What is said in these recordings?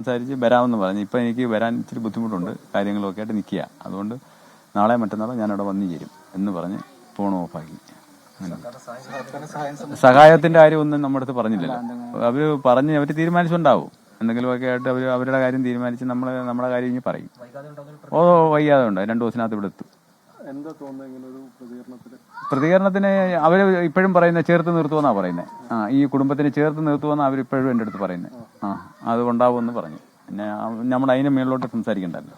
സംസാരിച്ച് വരാമെന്ന് പറഞ്ഞു. ഇപ്പം എനിക്ക് വരാൻ ഇച്ചിരി ബുദ്ധിമുട്ടുണ്ട്, കാര്യങ്ങളൊക്കെ ആയിട്ട് നിൽക്കുക. അതുകൊണ്ട് നാളെ മറ്റന്നാളോ ഞാനവിടെ വന്നു ചേരും എന്ന് പറഞ്ഞ് ഫോൺ ഓഫാക്കി. സഹായത്തിന്റെ കാര്യമൊന്നും നമ്മുടെ അടുത്ത് പറഞ്ഞില്ലല്ലോ. അവർ തീരുമാനിച്ചുണ്ടാവും, എന്തെങ്കിലുമൊക്കെ ആയിട്ട് അവരുടെ കാര്യം തീരുമാനിച്ച് നമ്മുടെ കാര്യം ഇനി പറയും. വൈകാതെ ഉണ്ട്, 2 ദിവസത്തിനകത്ത് ഇവിടെ എത്തും. പ്രതികരണത്തിന് അവർ ഇപ്പോഴും പറയുന്നത് ചേർത്ത് നിർത്തുമെന്നാണ് പറയുന്നത്. ഈ കുടുംബത്തിന് ചേർത്ത് നിർത്തുമെന്ന് അവരിപ്പോഴും എൻ്റെ അടുത്ത് പറയുന്നത്. അത് ഉണ്ടാവുമെന്ന് പറഞ്ഞു. പിന്നെ നമ്മൾ അതിന് മേളിലോട്ട് സംസാരിക്കണ്ടല്ലോ.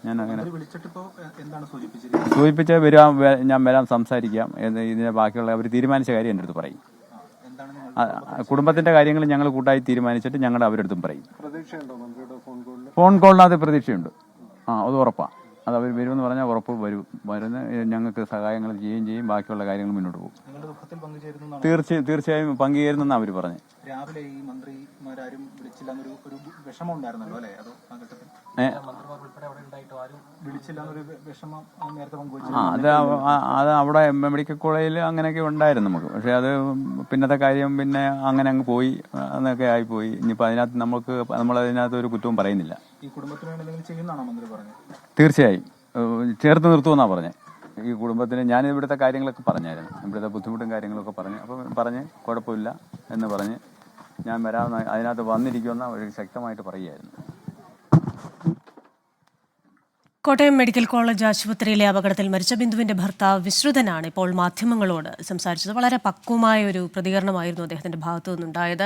ഞാൻ അങ്ങനെ സൂചിപ്പിച്ച ഞാൻ വരാം, സംസാരിക്കാം. ഇതിനെ ബാക്കിയുള്ള അവർ തീരുമാനിച്ച കാര്യം എൻ്റെ അടുത്ത് പറയും. കുടുംബത്തിന്റെ കാര്യങ്ങൾ ഞങ്ങൾ കൂട്ടായി തീരുമാനിച്ചിട്ട് ഞങ്ങളുടെ അവരടുത്തും പറയും. ഫോൺ കോളിനകത്ത് പ്രതീക്ഷയുണ്ട്. അത് ഉറപ്പാണ്. അത് അവർ വരുമെന്ന് പറഞ്ഞാൽ ഉറപ്പ് വരുന്ന ഞങ്ങൾക്ക് സഹായങ്ങൾ ചെയ്യും. ബാക്കിയുള്ള കാര്യങ്ങൾ മുന്നോട്ട് പോകും. തീർച്ചയായും പങ്കുചേരുന്നെന്നാണ് അവർ പറഞ്ഞത്. രാവിലെ ഈ മന്ത്രിമാരും വിളിച്ചില്ലെന്നൊരു വിഷമം ഉണ്ടായിരുന്നല്ലോ അല്ലേ? അത് അവിടെ മെഡിക്കൽ കോളേജിൽ അങ്ങനെയൊക്കെ ഉണ്ടായിരുന്നു നമുക്ക്. പക്ഷെ അത് പിന്നത്തെ കാര്യം പിന്നെ അങ്ങനെ അങ്ങ് പോയി, എന്നൊക്കെ ആയിപ്പോയി. ഇനിയിപ്പോൾ അതിനകത്ത് നമ്മളതിനകത്ത് ഒരു കുറ്റവും പറയുന്നില്ല. ഈ കുടുംബത്തിന് വേണ്ടി ചെയ്യുന്നതാണോ മന്ത്രി പറഞ്ഞത്? തീർച്ചയായും ചേർത്ത് നിർത്തുമെന്നാണ് പറഞ്ഞത്. ഈ കുടുംബത്തിന് ഞാൻ ഇവിടുത്തെ കാര്യങ്ങളൊക്കെ പറഞ്ഞായിരുന്നു, ഇവിടുത്തെ ബുദ്ധിമുട്ടും കാര്യങ്ങളൊക്കെ പറഞ്ഞു. അപ്പം പറഞ്ഞ് കുഴപ്പമില്ല എന്ന് പറഞ്ഞ് ഞാൻ വരാമെന്ന്, അതിനകത്ത് വന്നിരിക്കുമെന്ന് അവർ ശക്തമായിട്ട് പറയുമായിരുന്നു. കോട്ടയം മെഡിക്കൽ കോളേജ് ആശുപത്രിയിലെ അപകടത്തിൽ മരിച്ച ബിന്ദുവിന്റെ ഭർത്താവ് വിശ്രുതനാണ് ഇപ്പോൾ മാധ്യമങ്ങളോട് സംസാരിച്ചത്. വളരെ പക്വമായ ഒരു പ്രതികരണമായിരുന്നു അദ്ദേഹത്തിന്റെ ഭാഗത്തു നിന്നുണ്ടായത്.